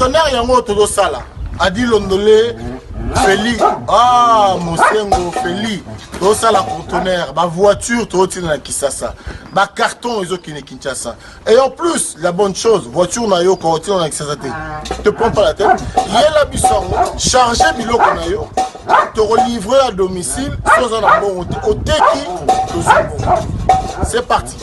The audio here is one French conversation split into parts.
conteneur yango todo sala adi londolé Feli Mosengo Feli todo sala conteneur ba voiture todo tina Kisasa ba carton ezo kine Kinshasa et en plus la bonne chose voiture na yo ko tina Kisasa te prends pas la tête yela bisongo charger biloko na yo te relivrer à domicile sans un bon au teki c'est parti.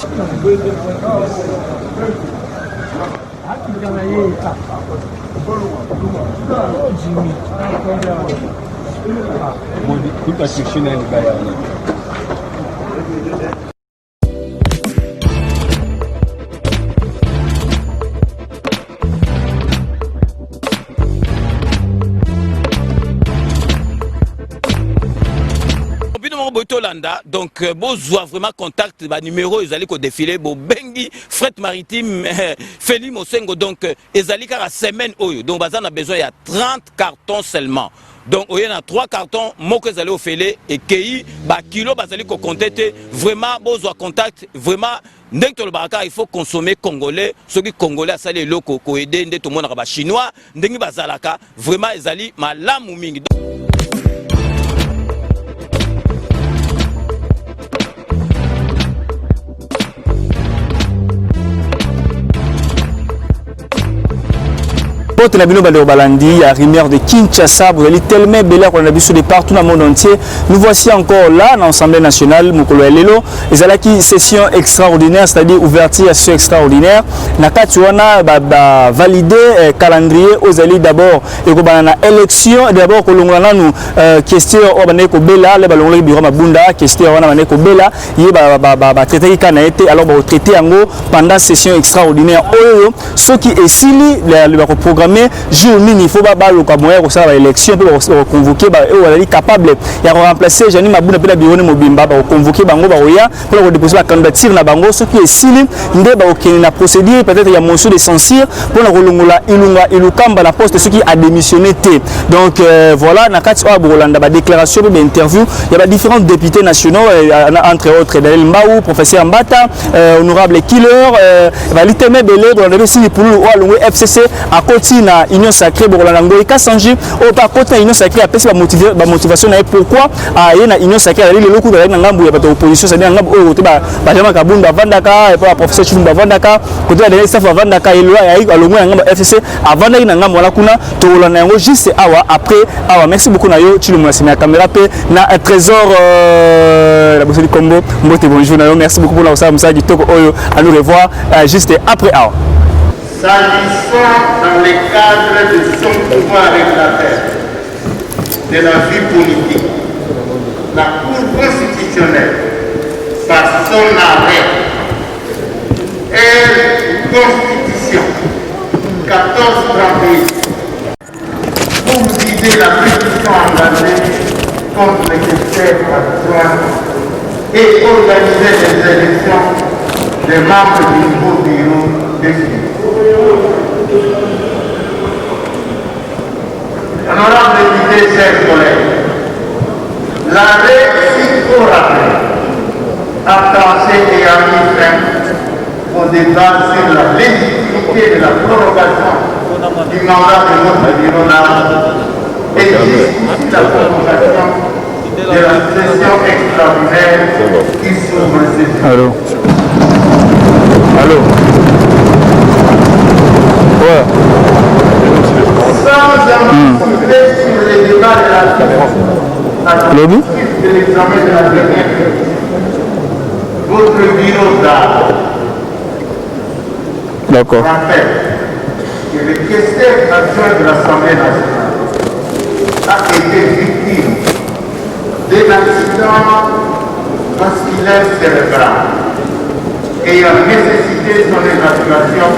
Donc, vous avez vraiment contact, numéro, ils allaient défiler, Bengi, fret maritime, Feli Mosengo, donc, ils allaient à la semaine, donc, on a besoin, il y a 30 cartons seulement. Donc, il y a 3 cartons, moi que vous allez au Félé, et qui, kilo, vous allez contacter, vraiment, vous avez contact, vraiment, il faut consommer congolais, ceux qui congolais, ça les locaux, qui aident, tout le monde, chinois, vraiment, ils allaient, malam ou mingi. Pour Tenabino Balandi, à Rivière de Kinshasa, vous allez tellement belle qu'on a vu sur des partout dans le monde entier. Nous voici encore là, dans l'Assemblée nationale, Mokolo Lelo. Ils ont une session extraordinaire, c'est-à-dire ouverture à session extraordinaire. Nakatuana validé le calendrier aux alliés d'abord. Et qu'on a une élection, d'abord, qu'on a une question, on a une bella, le ballon de bureau Mabunda, question, on a une bella, il y a traité qui a été, alors, traité en gros pendant la session extraordinaire. Ce qui est signé, le programme. Jour mini il faut pas moyen pour ça l'élection pour convoquer est capable il remplacer Jani Mabuna pela bureau mobimba pour convoquer bango baoya pour déposer la candidature na bango ce qui est signé ndé ba na procédure peut-être il y a motion de censure pour la rolongola ilukamba la poste ce qui a démissionné donc voilà na kati wa Bolanda ba déclaration ba interview il y a différents députés nationaux entre autres Daniel Mbaou professeur Mbata honorable Killer valiteme belé dans le signé pour le FCC à côté na union sacrée Bokolango et Kassanji au par côté union sacrée a pèse la motivation na pourquoi a na union sacrée ali le loku na ngambu ya bato opposition c'est ngambu o te ba jama kabunda vandaka et pas professeur Chimba vandaka côté la staff vandaka et loi ya alongo ngambu FCC avanda ina ngambu la kuna to la nango juste awa après awa merci beaucoup na yo Chilumwa sima caméra pe na trésor la bosse du combo mbote bonjour na yo merci beaucoup pour la ça message toko oyo à nous revoir juste après awa. S'agissant dans les cadres de son pouvoir réglementaire, de la vie politique, la Cour constitutionnelle, par son arrêt, et Constitution 1438, pour vider la pétition engagée contre les experts adjoints et organiser les élections des membres du nouveau bureau défini. Honorable député, chers collègues, l'arrêt si rappelé a tranché et a mis fin au débat sur la légitimité de la prorogation du mandat de notre bureau et justifie la prolongation de la session extraordinaire qui s'ouvre cette année. Allô. Allô. Ouais. Sans anticiper sur les débats de la suite de l'examen de la dernière, votre bureau d'art rappelle que le questeur adjoint de l'Assemblée nationale a été victime d'un accident vasculaire cérébral ayant nécessité son évacuation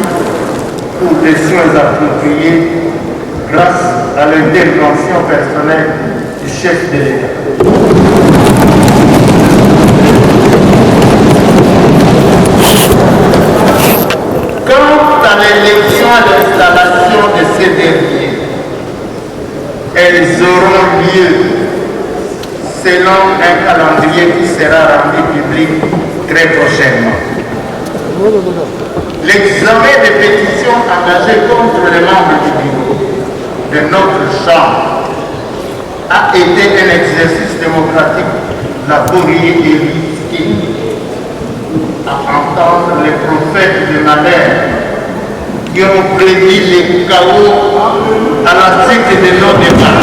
pour des soins appropriés grâce à l'intervention personnelle du chef de l'État. Quant à l'élection et l'installation de ces derniers, elles auront lieu selon un calendrier qui sera rendu public très prochainement. L'examen des pétitions engagées contre les membres du bureau de notre Chambre a été un exercice démocratique laborieux et risqué à entendre les prophètes de malheur qui ont prédit les chaos à la suite de nos débats.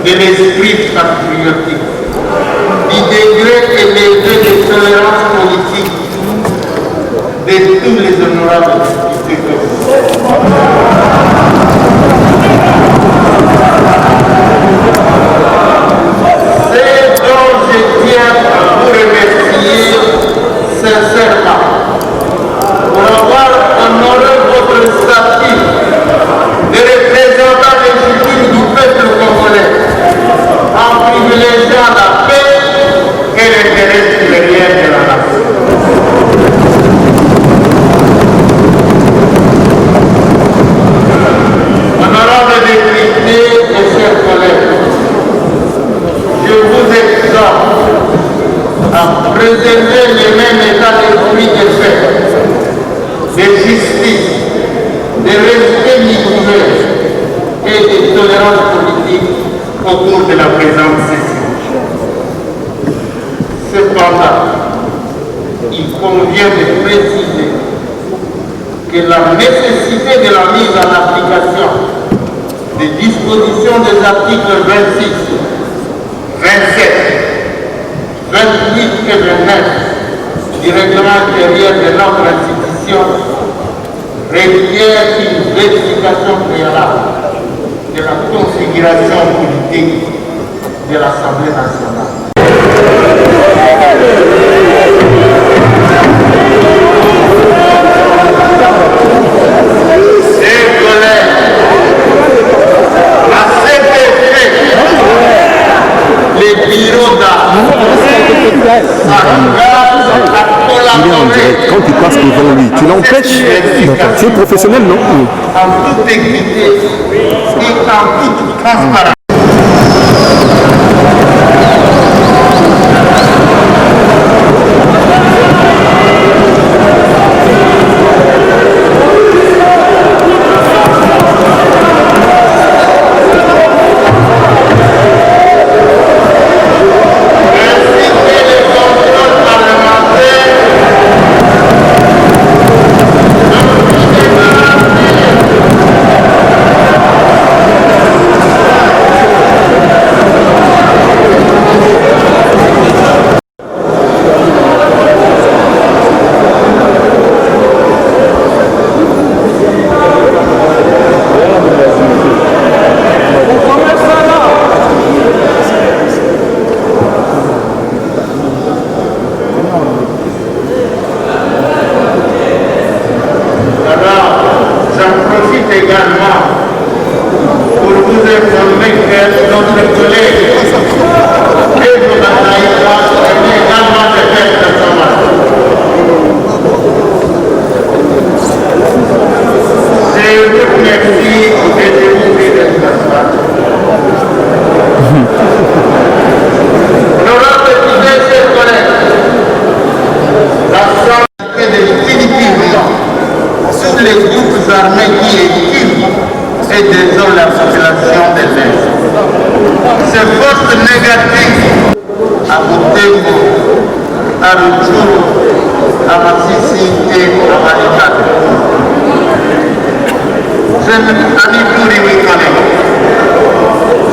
De l'esprit patriotique, du degré élevé de tolérance politique de tous les honorables députés. C'est dont je tiens à vous remercier sincèrement pour avoir honoré votre statut de représentant légitime du peuple congolais, en privilégiant la paix et l'intérêt supérieur de la nation. Honorables députés et chers collègues, je vous exhorte à préserver le même état d'esprit de paix, de justice, de respect mutuel et de tolérance politique au cours de la présente session. Cependant, il convient de préciser que la nécessité de la mise en application des dispositions des articles 26, 27, 28 et 29 du règlement intérieur de notre institution requiert une vérification préalable de la configuration politique de l'Assemblée nationale. Chers collègues, à cet effet, les bureaux d'art s'engagent à collaborer. Quand tu passes devant lui, tu l'empêches. Tu es professionnel, non? En toute équité et en toute transparence.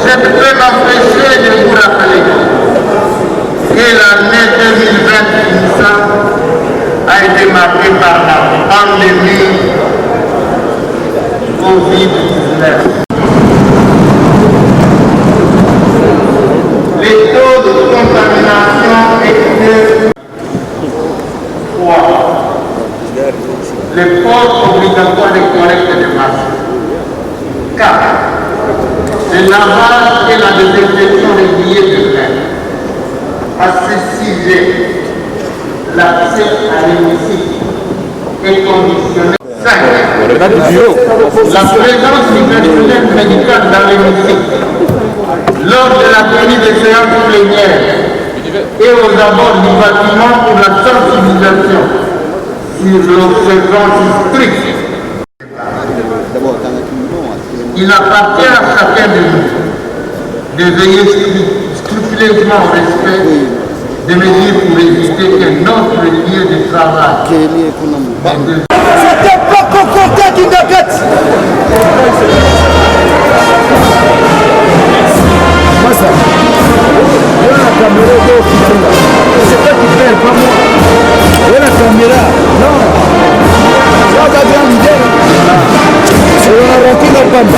Je ne peux m'empêcher de vous rappeler que l'année 2020 a été marquée par la pandémie extraordinaire. Les taux de contamination étaient 3. Le port obligatoire des collectes de masques. 4. Le lavage et la désinfection des billets de train. À ce sujet, l'accès à l'hémicycle est conditionné. 5. La présence du personnel médical dans l'hémicycle lors de la tenue des séances plénières et aux abords du bâtiment pour la sensibilisation sur l'observance stricte. Il appartient à chacun de nous de veiller scrupuleusement au respect des mesures pour éviter que notre lieu de travail. C'était pas concordé qui n'agate. Moi ça. Yo la caméra d'eau qui fait là. C'est toi qui fais, pas moi. Yo la caméra. Non. Ça va bien l'idée. C'est un rempli de bande.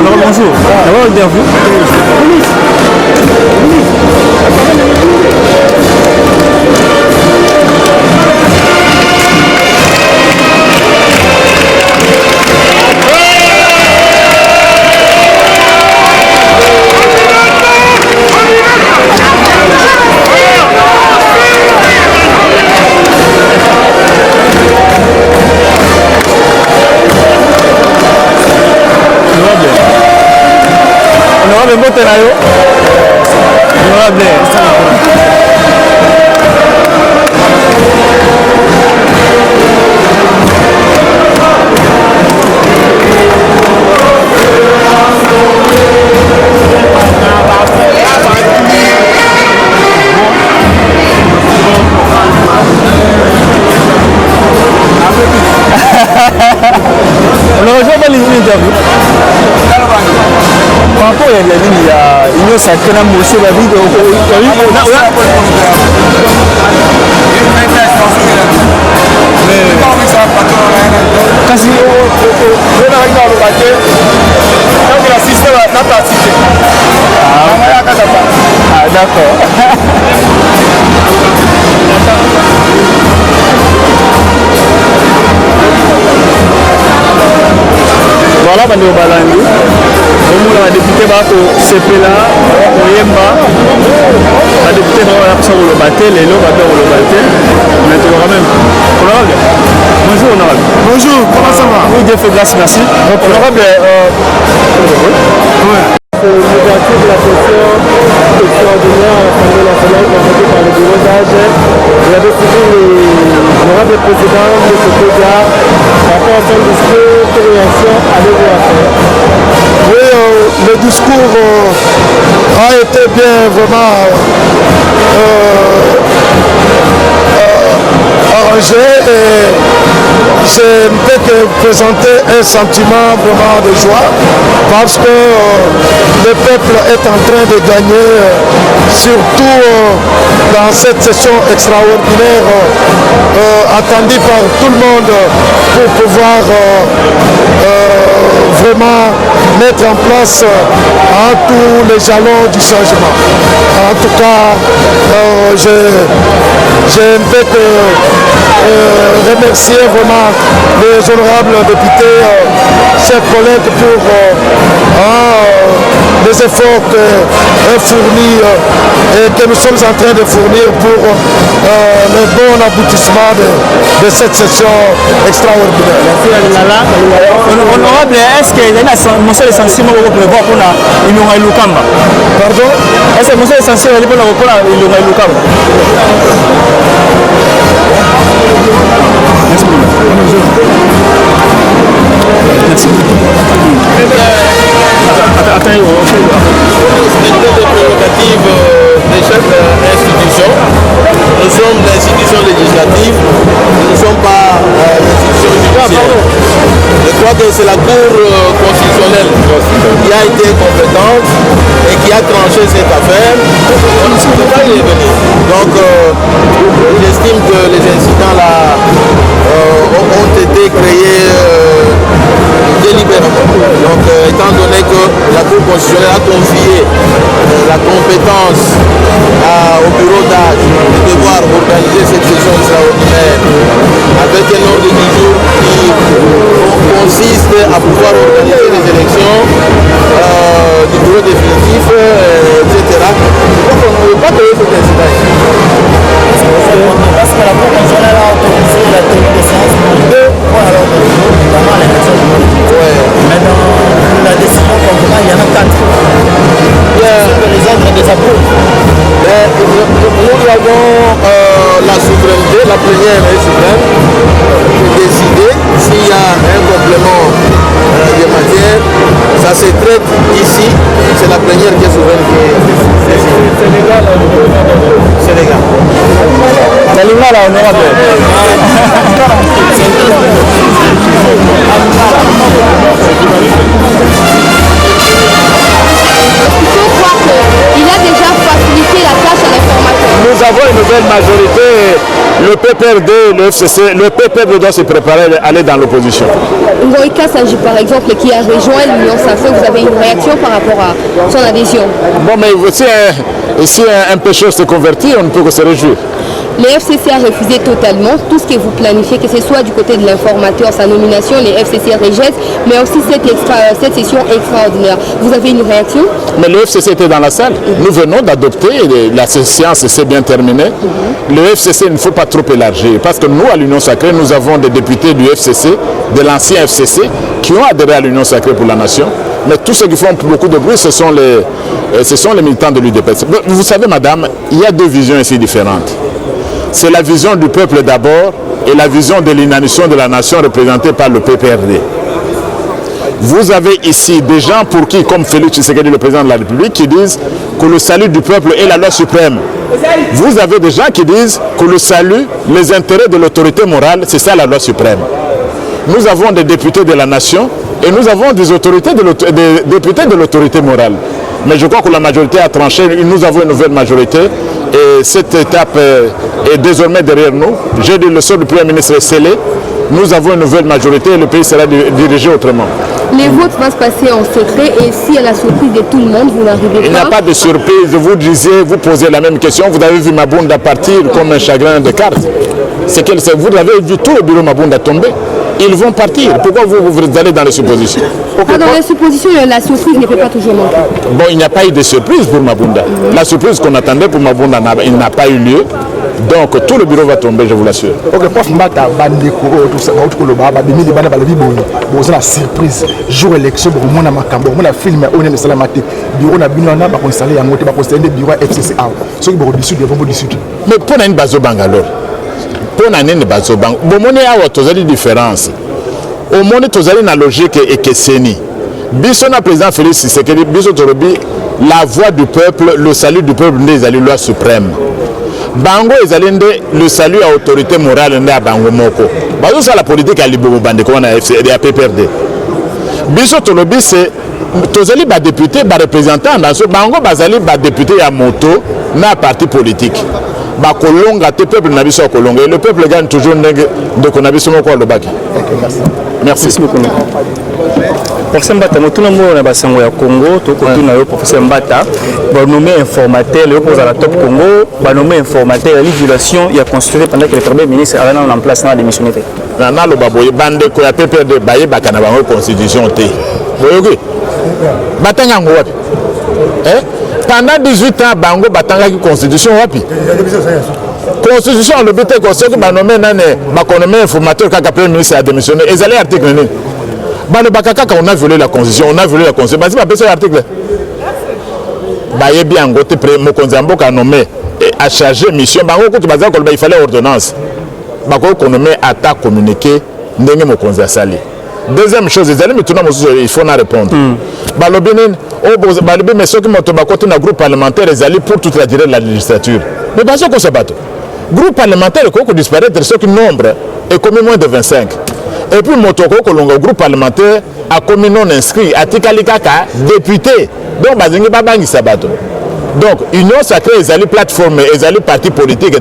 Alors bonjour. Alors interview. Honorable Mbotenayo. Honorable. On a rejoint l'interview. Par rapport à la ligne, il y a une sacrée monsieur David. Ah, d'accord. Voilà, on est au Balandi. On a député Sepela, Oyemba, la députée le Batel, et l'autre le Batel. On est quand même. Honorable. Bonjour, honorable. Bonjour, comment ça va? Oui, Dieu fait grâce, merci. Honorable. L'ouverture de la session extraordinaire à l'Assemblée nationale convoquée par le bureau d'âge. Il avait suivi l'honorable président de ce PDA par rapport à son discours. Quelle réaction avez-vous à faire? Oui, le discours a été bien vraiment arrangé et je ne peux que présenter un sentiment vraiment de joie parce que le peuple est en train de gagner, surtout dans cette session extraordinaire attendue par tout le monde pour pouvoir vraiment mettre en place tous les jalons du changement. En tout cas, je ne peux que remercier vraiment les honorables députés, chers collègues, pour les efforts qu'ils fournissent et que nous sommes en train de fournir pour le bon aboutissement de cette session extraordinaire. Honorable, est-ce que monsieur le censure va prévoir pour la Lukamba? Pardon? Est-ce que monsieur le censure va prévoir pour la Lukamba? Merci beaucoup. Merci. Respecter les prérogatives des chefs d'institutions. Nous sommes l'institution législative, nous ne sommes pas l'institution judiciaire. Je crois que c'est la Cour constitutionnelle qui a été compétente et qui a tranché cette affaire. On ne peut pas y revenir. Donc, j'estime que les incidents là ont été créés délibérément. Donc, il Cour constitutionnelle a confié la compétence au bureau d'âge de devoir organiser cette session extraordinaire avec un ordre du jour qui consiste à pouvoir organiser les élections du bureau définitif, etc. Donc on ne veut pas créer cet incident. Parce que la Cour constitutionnelle a autorisé la tenue de séance pour 2 points à l'ordre du jour, notamment l'élection du politique. Mais dans la décision convenant, il y en a 4. Les autres désapprouvent. Nous avons la souveraineté, la plénière est souveraine, de décider s'il y a un complément de matière. Ça se traite ici, c'est la plénière qui est souveraine. C'est légal. C'est légal. Nalinga la honorable. Il a déjà facilité la tâche à l'informateur. Nous avons une nouvelle majorité. Le PPRD, le FCC, le PPRD doit se préparer à aller dans l'opposition. Ngoïka Sanji, par exemple, qui a rejoint l'Union Sacrée, vous avez une réaction par rapport à son adhésion? Bon, mais si un pécheur se convertit, on ne peut que se réjouir. Le FCC a refusé totalement tout ce que vous planifiez, que ce soit du côté de l'informateur, sa nomination, les FCC rejettent, mais aussi cette session extraordinaire. Vous avez une réaction? Mais le FCC était dans la salle. Nous venons d'adopter, la séance s'est bien terminée. Le FCC, il ne faut pas trop élargir, parce que nous, à l'Union Sacrée, nous avons des députés du FCC, de l'ancien FCC, qui ont adhéré à l'Union Sacrée pour la Nation. Mais tous ceux qui font beaucoup de bruit, ce sont les militants de l'UDPS. Vous savez, madame, il y a deux visions ici différentes. C'est la vision du peuple d'abord et la vision de l'inanition de la nation représentée par le PPRD. Vous avez ici des gens pour qui, comme Félix Tshisekedi, le président de la République, qui disent que le salut du peuple est la loi suprême. Vous avez des gens qui disent que le salut, les intérêts de l'autorité morale, c'est ça la loi suprême. Nous avons des députés de la nation et nous avons des députés de l'autorité morale. Mais je crois que la majorité a tranché, nous avons une nouvelle majorité et cette étape est désormais derrière nous. J'ai dit le sort du Premier ministre est scellé, nous avons une nouvelle majorité et le pays sera dirigé autrement. Les votes vont se passer en secret et si à la surprise de tout le monde, vous n'arrivez pas... Il n'y a pas de surprise, vous posez la même question, vous avez vu Mabunda partir comme un chagrin de cartes. Vous avez vu tout le bureau Mabunda tomber. Ils vont partir. Pourquoi vous allez dans les suppositions? Dans les suppositions, la surprise ne peut pas toujours manquer. Bon, il n'y a pas eu de surprise pour Mabunda. La surprise qu'on attendait pour Mabunda, il n'a pas eu lieu. Donc tout le bureau va tomber, je vous l'assure. Ok, prof Mbata, tout ça, la surprise. Jour élection, on a Makambo, on a filmé, on est Salamate. Bureau n'a pas installé un moté, on a installé bureau FCC. Ceux qui vont du sud, ils vont du sud. Mais pour une base au Bangalore. Pour une base au Bangalore. Bon, on a une différence. Au monde, on a une logique et que c'est ni. Bissona président Félix Tshisekedi, Bisso Torobi, la voix du peuple, le salut du peuple, n'est la loi suprême. Bango est le salut à l'autorité morale à Bango Moko. Bango c'est la politique à l'Ibobo Bande qu'on a à PPRD. Biso Tolobi c'est tozali ba député ba représentant dans ce Bango bazali ba député à moto na parti politique. Ba kolonga te peuple na biso kolonga. Le peuple gagne toujours de konabiso moko lobaki. Merci beaucoup. Professeur Mbata, tout le monde a Sango ya Congo, tout le monde professeur Mbata, va nommer informateur, le repose à la top Congo, va nommer informateur, la violation, il a constitué pendant que le Premier ministre a en place dans la démissionnaire. Nana le baboye bande ko ya PPRD baye bakana bango constitution te. Boyoki. Batanga ngwapi. Pendant 18 ans bango batanga ki constitution wapi. Constitution le but est que ceux qui va nommer nane ba nommer informateur quand le Premier ministre a démissionné, ils allaient article ni. Bah le bakaka on a violé la constitution, on a violé la constitution. Bah c'est pas besoin d'article. Bah il bien ngote pré mo konzambo ka nommé à charger mission. Bah on il fallait ordonnance. Bah qu'on nommé à communiquer ndenge mo konza sali. Deuxième chose, ils allaient maintenant il faut na répondre. Bah le benen bah le mais ceux qui m'ont tombé côté na groupe parlementaire ils allaient pour toute la durée de la législature. Mais pas ça qu'on se batte. Groupe parlementaire qu'on disparaître ceux qui nombre est commis moins de 25. Et puis Motoko Kolongo, groupe parlementaire, a commis non inscrit, a Tikalikaka, député. Donc, Bazingi Babangi Sabato. Donc, Union Sacrée, ils allaient plateforme, ils allaient parti politique,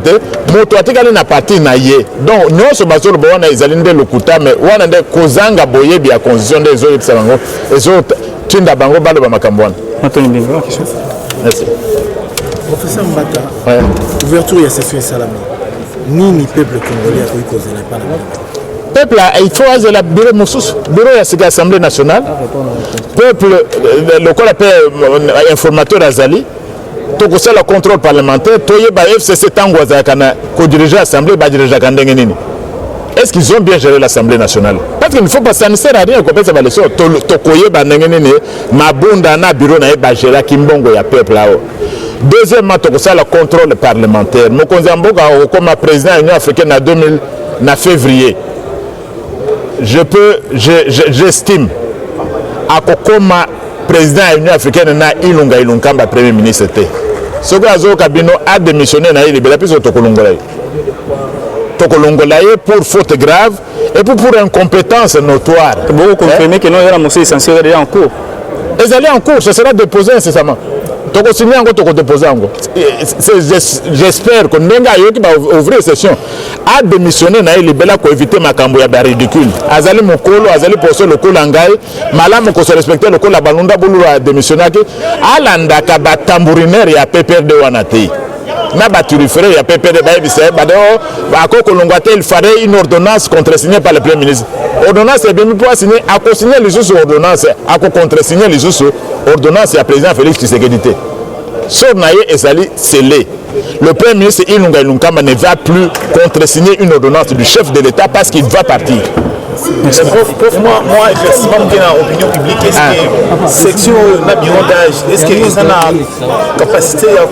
Moto Atikali na parti naïe. Donc, nous, ce bateau, ils allaient de l'Okuta, mais on a des Kozanga Boye, bien constitution des autres, tinda bango balo ba makambo wana. Merci. Professeur Mbata, ouverture ya session salami. Nini peuple congolais a causé la panne? Peuple il faut avoir le bureau Moussous, bureau de l'Assemblée nationale. Peuple, le qu'on appelle informateur Azali, tout ça le contrôle parlementaire, tout le FCC tango azakana, co-diriger l'Assemblée, ba diriger kandengenini. Est-ce qu'ils ont bien géré l'Assemblée nationale? Parce qu'il ne faut pas, ça ne sert à rien qu'on ça les choses. Tokoye bandengenini, mabunda na bureau na ba gérer kimbongo ya peuple là-haut. Deuxièmement, tout ça le contrôle parlementaire. Nous Konzamboka comme président de l'Union africaine en février. J'estime comme président de l'Union africaine na Ilunga Ilunkamba premier ministre. Ce que Azo Kabino a démissionné na il plus Tokolongolaye. Tokolongolaye pour faute grave et pour incompétence notoire. Vous comprenez que non, il y a un monsieur essentiel en cours. Ils allaient en cours, ce sera déposé incessamment. J'espère que Nenga Yoki va ouvrir session a démissionné na libéla pour éviter ma cambo ya ridicule. Azali mokolo, azali poso le kolo ngai, malamu ko se respecter le kolo la balunda bulu a démissionné que alanda ka ba tambourinaire ya PPRD wanati. Na baturifere ya PPRD ba bise ba do ba ko kolongwate il fallait une ordonnance contresignée par le premier ministre. Ordonnance est bien pour signer à co-signer les autres ordonnances, à co-contresigner les autres ordonnances à président Félix Tshisekedi. Sornaye Ezali scellé. Le premier ministre Ilunga Ilunkamba ne va plus contresigner une ordonnance du chef de l'État parce qu'il va partir. Prof, moi, effectivement, dans l'opinion publique, est-ce que section bureau d'âge, est-ce qu'ils ont la capacité à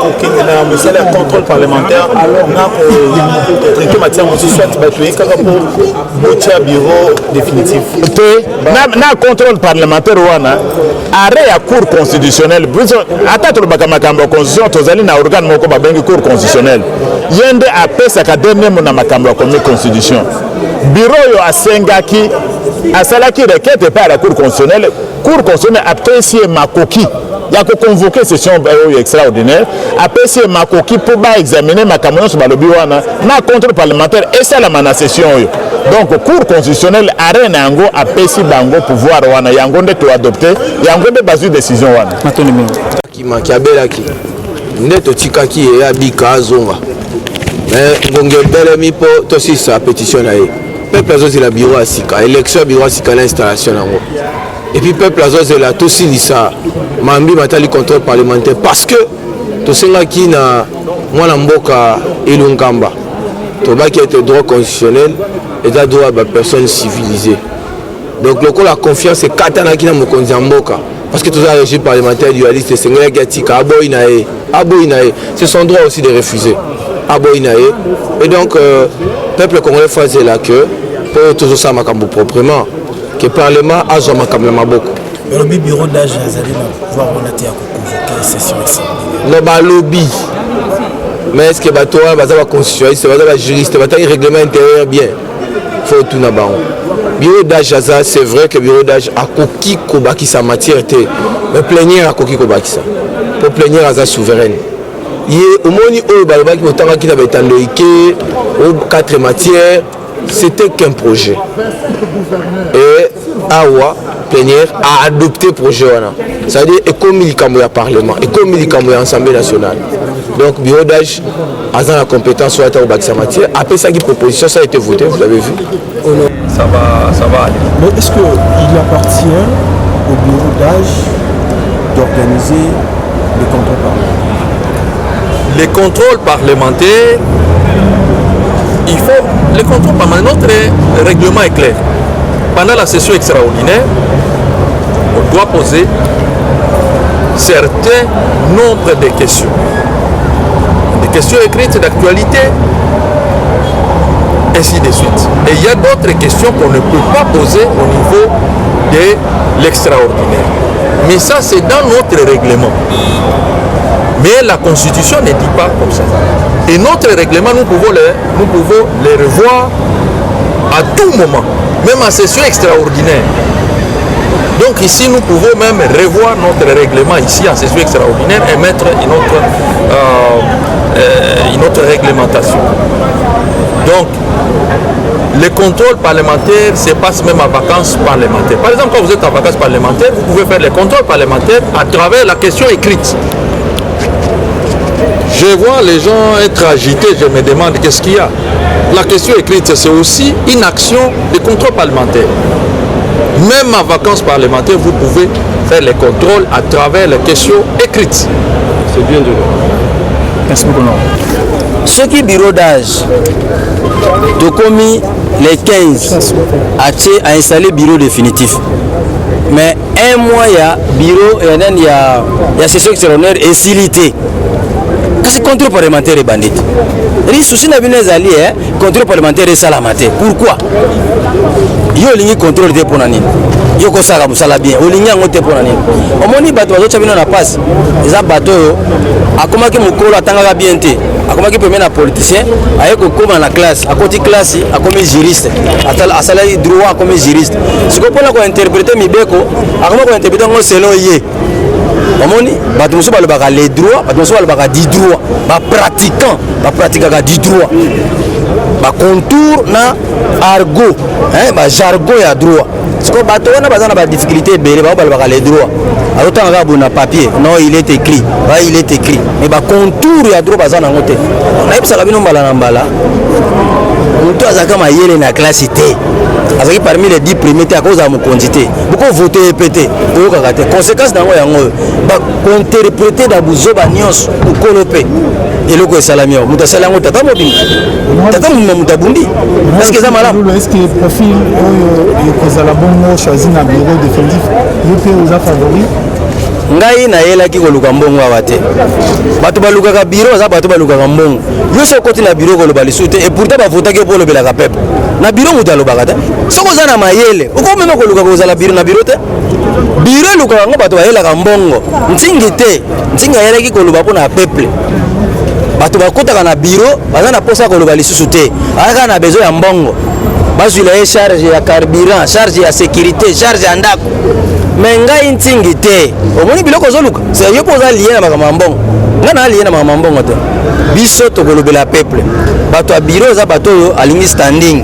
faire un contrôle parlementaire pour traiter matière de soit pour bureau définitif? Na contrôle parlementaire wana arrêt à cour constitutionnelle. Attends le bakamakamba constitution tozali na organe moko babengi cour constitutionnelle. Yende apesa sa dernier mona makamba comme constitution. Bureau yo asengaki asalaki requête par la cour constitutionnelle a apprécié ma coquille. Il y a que convoquer session extraordinaire, apprécié ma coquille pour examiner ma camion sur le bureau na contre parlementaire et ça la session. Donc cour constitutionnelle arène ango apprécié bango pouvoir wana yango de to adopter yango de base décision wana. Qui makiabela qui neto tikaki ya bika zonga. Mais ngongembele mi po to si sa pétition na ye. Peuple azozi la bureau asika, élection bureau asika l'installation nango. Et puis peuple azozi la to si lisa mambi matali contrôle parlementaire parce que to senga ki na mwana mboka Ilunkamba. To ba qui était droit constitutionnel et da droit ba personne civilisée. Donc le la confiance est katana ki na mokonzi mboka parce que tout ça régime parlementaire dualiste senga ki atika aboinae. C'est son droit aussi de refuser. Aboinae. Et donc peuple congolais faisait la queue pour tout ça makambo proprement que le parlement a jamais makambo maboko. Le bureau d'âge azali na pouvoir relater à convoquer session non ba lobby. Mais est-ce que bato baza ba constitutionnaliste baza ba juriste baza règlement intérieur bien faut tout na bango. Bureau d'âge aza c'est vrai que bureau d'âge a koki kobaki sa matière mais plénière a koki kobaki ça. Pour plénière aza souveraine. Au moni oyo balobaki botanga ki na betandoike aux 4 matières c'était qu'un projet et awa plénière a adopté projet wana ça veut dire comme il y a parlement et comme il y a assemblée nationale donc bureau d'âge a la compétence sur la matière après ça qui proposition ça a été voté vous l'avez vu ça va aller. Mais est-ce qu'il appartient au bureau d'âge d'organiser les contrôles parlementaires? Les contrôles parlementaires, il faut les contrôles parlementaires. Notre règlement est clair. Pendant la session extraordinaire, on doit poser certain nombre de questions. Des questions écrites d'actualité, ainsi de suite. Et il y a d'autres questions qu'on ne peut pas poser au niveau de l'extraordinaire. Mais ça, c'est dans notre règlement. Mais la Constitution ne dit pas comme ça. Et notre règlement, nous pouvons les revoir à tout moment, même en session extraordinaire. Donc ici, nous pouvons même revoir notre règlement ici en session extraordinaire et mettre une autre réglementation. Donc, les contrôles parlementaires se passent même en vacances parlementaires. Par exemple, quand vous êtes en vacances parlementaires, vous pouvez faire les contrôles parlementaires à travers la question écrite. Je vois les gens être agités, je me demande qu'est-ce qu'il y a. La question écrite, c'est aussi une action de contrôle parlementaire. Même en vacances parlementaires, vous pouvez faire les contrôles à travers les questions écrites. C'est bien de le. Merci beaucoup. Ce qui bureau d'âge de commis les 15 a installé bureau définitif. Mais un mois, il y a bureau, il y a session extraordinaire et silité. C'est contrôle parlementaire et bandit. Les soucis n'a pas alliés, contrôle parlementaire et salamate. Pourquoi? Yo lingi contrôle de pour nani. Yo ko sala musala bien. O lingi ngote pour nani. Omoni bato bazo chabino na passe. Eza bato akoma ki mukolo atanga bien te. Akoma ki premier na politicien, aye ko koma na classe, akoti classe, akomi juriste. Asala droit akomi juriste. Siko pona ko interpréter mibeko, akoma ko interpréter ngo selon ye. Omoni bato muso balobaka les droits, bato muso balobaka di droit, ba pratiquant, ba pratikaka di droit. Ba contour na argot, ba jargon ya droit. Siko bato wana bazana ba difficulté belé ba balobaka les droits. Alors tant que na papier, non il est écrit, il est écrit. Mais ba contour ya droit bazana ngote. Na yebisa bino mbala na mbala. Mutu azaka mayele na classe T. Azaki parmi les 10 premiers à cause de mon quantité. Beaucoup voté et pété. Conséquence dans le interpréter dans Bouzo Banyos ou Kolopé. Et le coup est salamio. Mouta Salamou Tata Mobili. Tata Moutabundi. Est-ce que ça m'a là? Est-ce que le profil que Zalabongo choisit dans le bureau définitif, il peut vous favori? Ngai na yela ki koluka mbongo awate bato balukaka bureau za bato balukaka mbongo yo so koti na bureau ko lobali sute et pourtant ba votaki pour lobela ka peuple na bureau muta lobaka ta soko za na mayele uko mema koluka ko za la bureau na bureau te bureau luka ngo bato bayela ka mbongo ntingi te ntinga yela ki koluba po na peuple bato bakotaka na bureau baza na posa ko lobali sute aka na besoin ya mbongo bazula charge ya carburant charge ya sécurité charge ya ndako mengai ntingi te omoni biloko zoluka c'est yo poza lié na makamambongo ngana lié na makamambongo te biso to kolobela peuple bato a bureau za bato alingi standing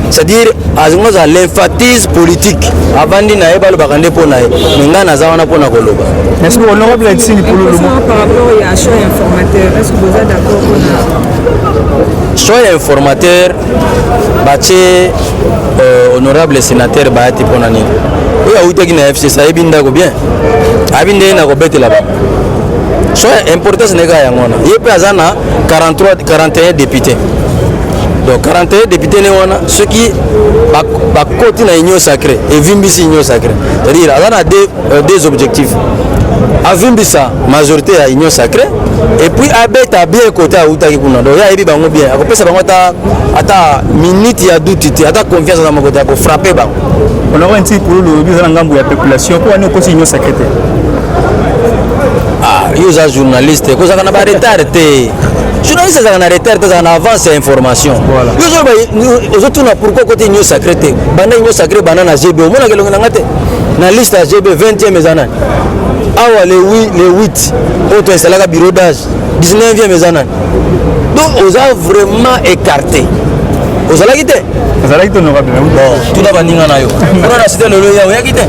c'est-à-dire azongoza l'emphasis politique avandi na yeba lobaka nde pona ye menga na za wana pona koloba. Est-ce que honorable Etsini pour le moment par rapport à choix informateur, est-ce que vous êtes d'accord pour choix informateur batie honorable sénateur baati pona nini oyo awutaki na FCC ayebi ndako bien abi nde na kobetela bango so importance neka yango wana ye mpe aza na 41 députés donc 41 députés ne wana soki bakoti na union sacrée evimbisi union sacrée c'est-à-dire aza na deux objectifs avimbisa majorité ya union sacrée et puis abeta bien côté awutaki kuna donc ya yebi bango bien akopesa bango ata minute ya doute te ata confiance na moko ta ko frapper bango. On aura un petit pour le bureau de la population pour aller au conseil union sacrée. Ah, yo za journaliste ko za na ba retard te. Journaliste za na retard te za na avance information. Voilà. Yo zo ba aujourd'hui na pourquoi côté union sacrée te. Bana union sacrée bana na GB. Mona kelonga na ngate. Na liste ya GB 20e mezana. Awa les 8 auto installé ka bureau d'âge 19e mezana. Donc on a vraiment écarté. Vous allez quitter? Vous allez quitter honorable. Bon, tout d'abord ninga na yo. On a cité le loya, vous quitter.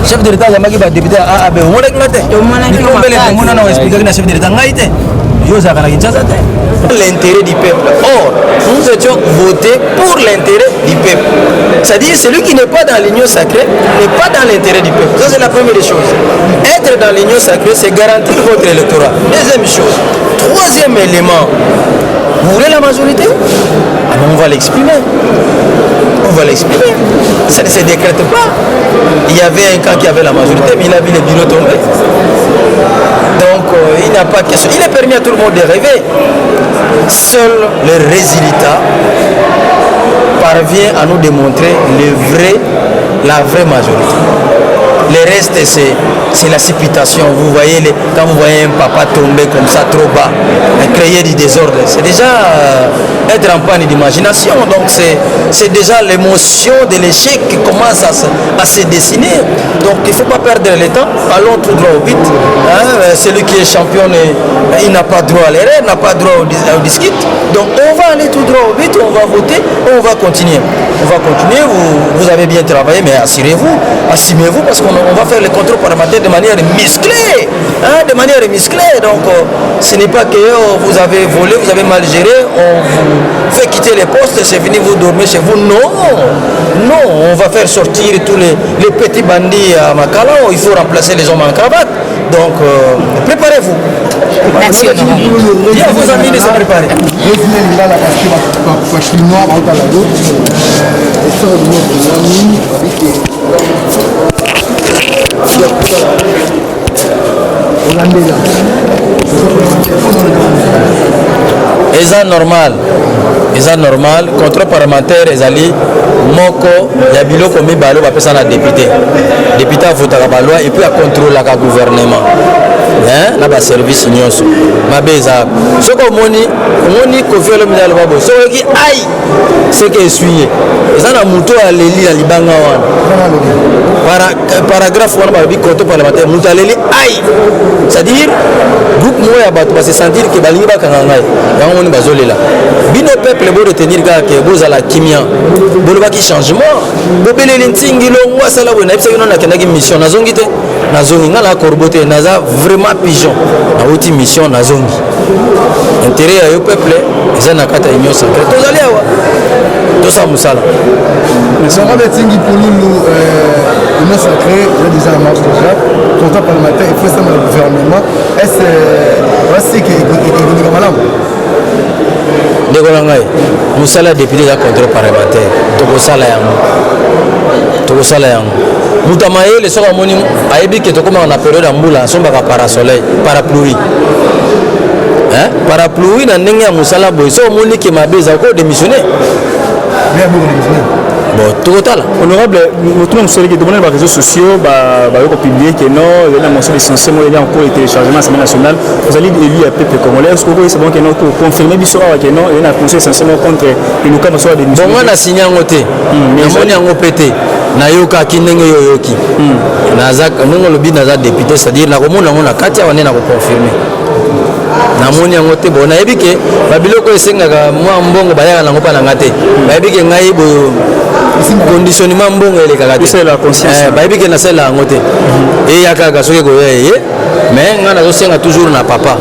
Chef de l'État jamais qui va député AAB. On l'a quitter. On a expliqué que chef de l'État n'a été. Yo ça kana Kinshasa. L'intérêt du peuple. Or, nous étions votés pour l'intérêt du peuple. C'est-à-dire celui qui n'est pas dans l'union sacrée n'est pas dans l'intérêt du peuple. Ça c'est la première chose. Être dans l'union sacrée, c'est garantir votre électorat. Deuxième chose. Troisième élément. Vous voulez la majorité? Alors on va l'exprimer. On va l'exprimer. Ça ne se décrète pas. Il y avait un camp qui avait la majorité, mais il a vu les bureaux tomber. Donc il n'a pas de question. Il est permis à tout le monde de rêver. Seul le résultat parvient à nous démontrer la vraie majorité. Le reste, c'est la précipitation. Vous voyez, quand vous voyez un papa tomber comme ça trop bas, créer du désordre, c'est déjà être en panne d'imagination. Donc c'est déjà l'émotion de l'échec qui commence à se dessiner. Donc il ne faut pas perdre le temps. Allons tout droit au but. Celui qui est champion, il n'a pas droit à l'erreur, n'a pas droit au disquite. Donc on va aller tout droit au but, on va voter, on va continuer. On va continuer, vous avez bien travaillé, mais assurez-vous, assumez-vous, parce qu'on va faire le contrôle parlementaire de manière musclée. De manière musclée. Donc ce n'est pas que vous avez volé, vous avez mal géré, on vous fait quitter les postes, c'est fini, vous dormez chez vous. Non, on va faire sortir tous les petits bandits à Makala, il faut remplacer les hommes en cravate. Donc préparez-vous. Merci. Bien, vos amis de se préparer. eza normal contrôle parlementaire ezali moko ya biloko mibale bapesa na député avotaka baloi et puis akontrolaka gouvernement na baservice nyonso mabe eza soki omoni Koffi Olomide aloba boye soki oyoki ai seke essuye eza na moto aleli na libanga wana paragraphe wana balobi contrôle parlementaire moto aleli ai c'est-à-dire groupe moko ya bato base sentir ke balingi bakanga ngai yango moni bazolela bino peuple boretenir kaka ke bozala kimia bolobaki changement bobeleli ntingi longo asala boye nayebisaki nano nakendaki mission nazongi te nazongi nga na korbo te naza vraiment pigeon nauti mission nazongi intérêt ya yo peuple eza na kati ya union sacré tozali awa tosala mosala sera betingi polulu union sacré eza déjà en marche déjà contrôle parlementaire il faut ça dans le gouvernement est-ce voici que ekonika malamu ndeko na ngai mosala député eza contrôle parlementaire tokosala yango moto ya mayele soki amoni ayebi ke tokomaka na période ya mbula asombaka parasoleil parapluie parapluie na ndenge ya mosala boye soki omoni ke mabe eza kodémissionne bon tokotala honorable motuna mosoleki tomoni na baréseaux sociaux bayoka publier ke non ezali na motion essentiel moko eli en cours de téléchargement assemblée nationale ozali élu ya peuple congolais est-ce que okoyesa bon ke non confirme biso awa ke non ezali na motion essentiel moko contre eluka basoka démission bongo nasigné yango te namoni yango mpe te nayokaki ndenge yo oyoki ndenge olobi naza député c'est-à-dire nakomona yango na kati awa nde nakoconfirme namoni yango te bo nayebi ke babiloko esengaka mwa mbongo bayaka nango mpa nanga te bayebi ke ngai conditionnement mbongo elekaka te bayebi ke nasala yango te eya kaka soki koya eye mais ngai nazosenga toujours na papa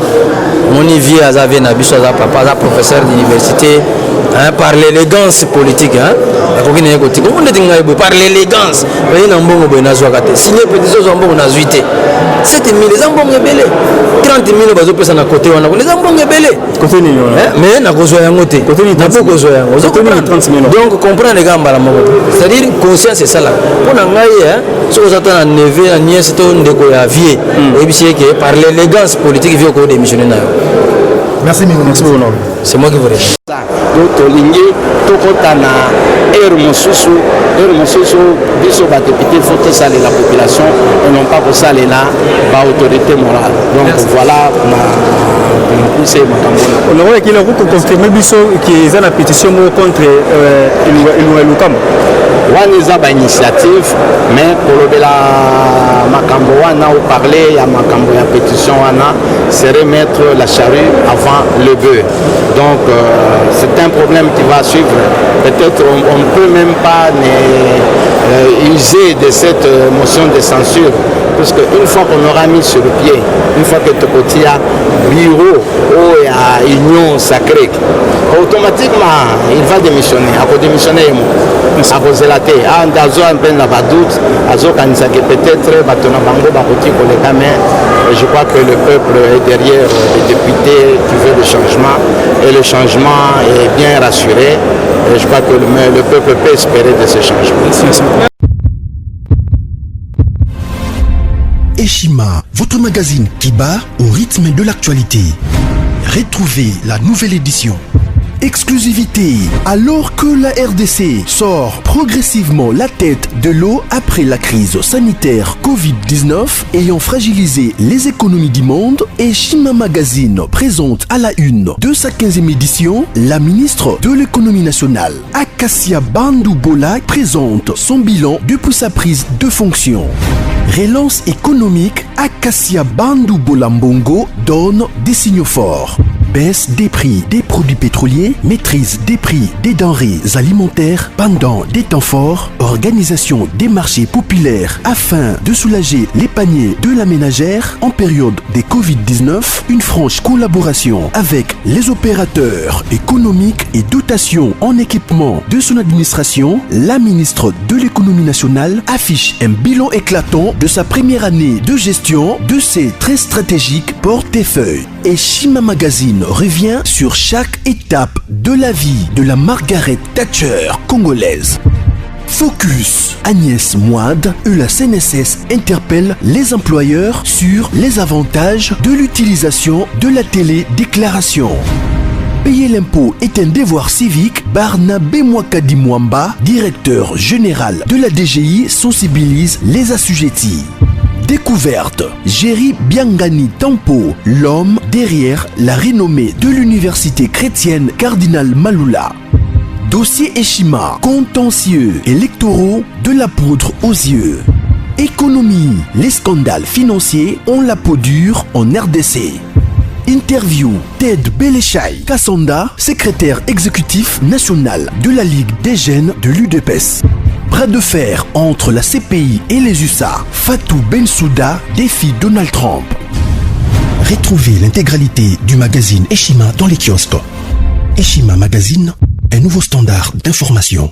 moni vie aza vie na biso aza papa aza professeur d'université par l'élégance politique akoki naye kotika omo ndeti ngai boye par l'élégance baye na mbongo boye nazwaka te signe pétition ozwa mbongo nazwi te 7 000 eza mbongo ebele 30 000 bazopesa na kote wana eza mbongo ebele mais nakozwa yango te napo kozwa yango donc comprendre eka mbala moko c'est-à-dire conscience esala mpo na ngai soki oza ta na neve na niese to ndeko ya vie oyebisi eke par l'élégance politique vie okodémissionne na yo. Merci beaucoup. C'est moi qui vous remercie. Donc tolingi tokota na ere mosusu biso ba député faut que ça la population et non pas pour ça la autorité morale. Donc merci. Voilà na poussé makambo. On aurait qu'il a confirmé biso qui est la pétition contre Lukam. Wana eza ba initiative mais kolobela makambo wana ou parler ya makambo ya pétition wana c'est remettre la charrue avant le bœuf. Donc c'est un problème qui va suivre. Peut-être on ne peut même pas user de cette motion de censure parce qu'une fois qu'on aura mis sur pied, une fois que Tokotia bureau ou à union sacrée, automatiquement il va démissionner. Il va démissionner à cause de la terre. Dans un peu de doute, peut-être je crois que le peuple est derrière les députés qui veulent le changement et le changement est bien rassuré. Et je crois que le peuple peut espérer de ce changement. Eshima, votre magazine qui bat au rythme de l'actualité. Retrouvez la nouvelle édition exclusivité. Alors que la RDC sort progressivement la tête de l'eau après la crise sanitaire Covid-19 ayant fragilisé les économies du monde, Eshima Magazine présente à la une de sa 15e édition la ministre de l'économie nationale, Acacia Bandou Bola, présente son bilan depuis sa prise de fonction. Relance économique, Acacia Bandou Bola Mbongo donne des signaux forts. Baisse des prix des produits pétroliers, maîtrise des prix des denrées alimentaires pendant des temps forts, organisation des marchés populaires afin de soulager les paniers de la ménagère en période de Covid-19, une franche collaboration avec les opérateurs économiques et dotation en équipement de son administration, la ministre de l'économie nationale affiche un bilan éclatant de sa première année de gestion de ses très stratégiques portefeuilles. Eshima Magazine revient sur chaque étape de la vie de la Margaret Thatcher congolaise. Focus, Agnès Moide et la CNSS interpellent les employeurs sur les avantages de l'utilisation de la télédéclaration. Payer l'impôt est un devoir civique. Barnabé Mwakadi Mwamba, directeur général de la DGI, sensibilise les assujettis. Découverte, Jerry Biangani Tampo, l'homme derrière la renommée de l'université chrétienne Cardinal Malula. Dossier Eshima, contentieux électoraux de la poudre aux yeux. Économie, les scandales financiers ont la peau dure en RDC. Interview, Ted Belechai Kassonda, secrétaire exécutif national de la Ligue des jeunes de l'UDPS. Bras de fer entre la CPI et les USA. Fatou Bensouda défie Donald Trump. Retrouvez l'intégralité du magazine Eshima dans les kiosques. Eshima Magazine, un nouveau standard d'information.